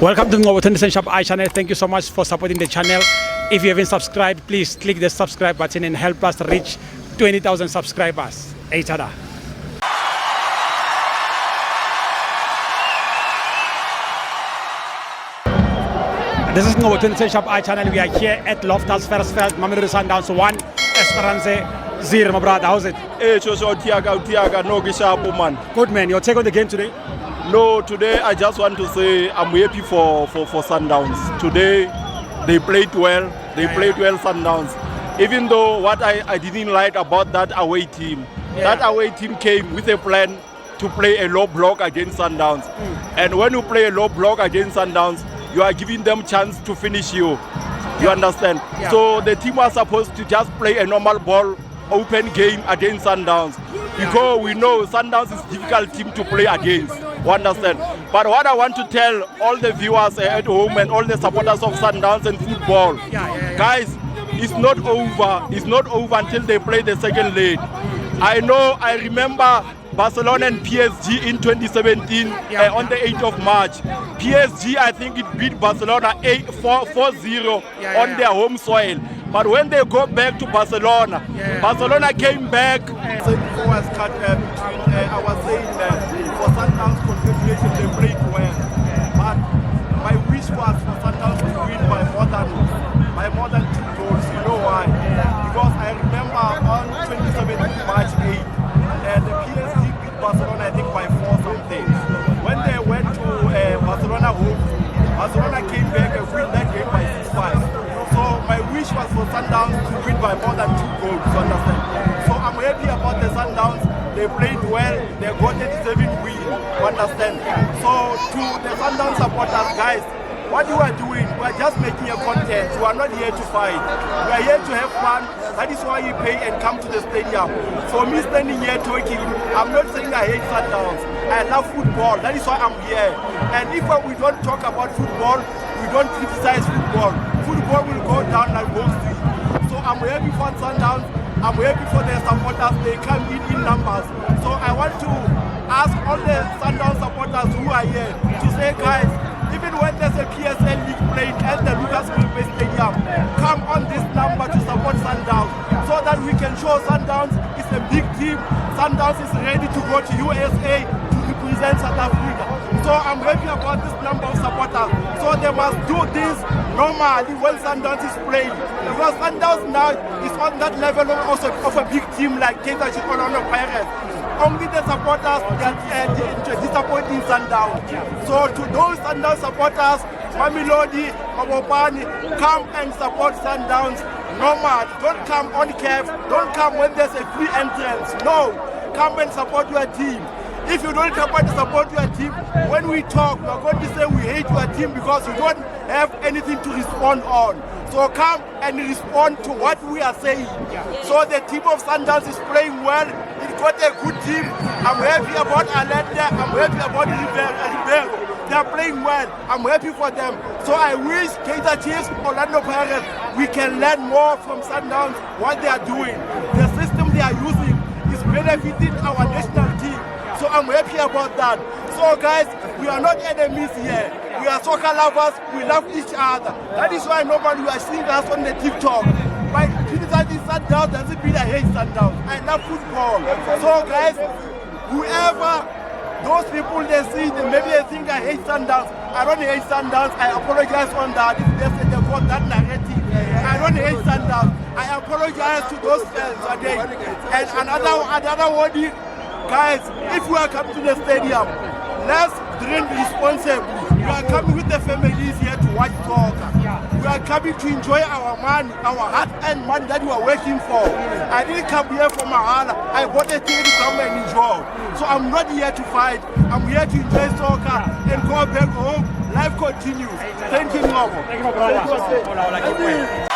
Welcome to the Tunis Shop channel. Thank you so much for supporting the channel. If you haven't subscribed, please click the subscribe button and help us reach 20,000 subscribers. Each other. This is the Tunis Shop channel. We are here at Loftus Versfeld, Mamelodi Sundowns 1, Esperance 0. My brother, how's it? Hey, Tiaga, no Gishapu, man. Good, man. Your take on the game today? No, today I just want to say I'm happy for Sundowns. Today they played well. They played well, Sundowns. Even though what I didn't like about that away team, that away team came with a plan to play a low block against Sundowns. And when you play a low block against Sundowns, you are giving them chance to finish you. You understand? So the team was supposed to just play a normal ball, open game against Sundowns. Because we know Sundowns is a difficult team to play against. You understand? But what I want to tell all the viewers at home and all the supporters of Sundowns and football, guys, it's not over. It's not over until they play the second leg. I remember Barcelona and PSG in 2017 on the 8th of March. PSG, I think it beat Barcelona 4-0 on their home soil. But when they go back to Barcelona, Barcelona came back. I was saying for Sundowns, congratulations, they played well. But my wish was for Sundowns to win by more than 2 goals. You know why? Because I remember on 2017 March 8th, the PSG beat Barcelona, I think by 4 something. When they went to Barcelona home, Barcelona came back and win that game by 6-5. So my wish was for Sundowns to win by more than 2 goals, you understand? So I'm happy about the Sundowns. They played well, they got a deserving win, you understand? So to the Sundowns supporters, guys, what you are doing, we are just making a content. We are not here to fight. We are here to have fun. That is why you pay and come to the stadium. For me standing here talking, I'm not saying I hate Sundowns. I love football. That is why I'm here. And if we don't talk about football, we don't criticize football. Football will go down like Wall Street. So I'm happy for Sundowns. I'm happy for their supporters. They come in numbers. So I want to ask all the Sundowns supporters who are here to say, guys, even when there's a PSL League playing at the Lucas Milbe Stadium, come on this number to support Sundowns so that we can show Sundowns is a big team. Sundowns is ready to go to USA to represent South Africa. So I'm happy about this number of supporters. So they must do this normally when Sundowns is playing. Because Sundowns now is on that level also of a big team like Kaizer Chiefs or Pirates. Only the supporters that disappointing Sundowns. So to those Sundowns supporters, Mamelodi, Mabopani, come and support Sundowns. Normal, don't come on CAF, don't come when there's a free entrance. No, come and support your team. If you don't come and support your team, when we talk, we are going to say we hate your team because you don't have anything to respond on. So come and respond to what we are saying. So the team of Sundowns is playing well. It got a good team. I'm happy about Alenda. I'm happy about Ribeiro. They are playing well. I'm happy for them. So I wish Kaizer Chiefs, Orlando Pirates, we can learn more from Sundowns what they are doing. The system they are using is benefiting our national team. So I'm happy about that. So guys, we are not enemies here. We are soccer lovers. We love each other. That is why normally we are seeing us on the TikTok. By criticizing Sundowns doesn't mean I hate Sundowns. I love football. So guys, whoever, those people they see, maybe they think I hate Sundowns. I don't hate Sundowns. I apologize on that. If they got that narrative. I don't hate Sundowns. I apologize to those fans today. And another word, guys, if we are coming to the stadium, let's drink responsibly. We are coming with the families here to watch soccer. We are coming to enjoy our money, our hard-earned money that we are working for. I didn't come here for Mahala. I bought a ticket to come and enjoy. So I'm not here to fight. I'm here to enjoy soccer and go back home. Life continues. Thank you, Ngobo. Thank you, my brother.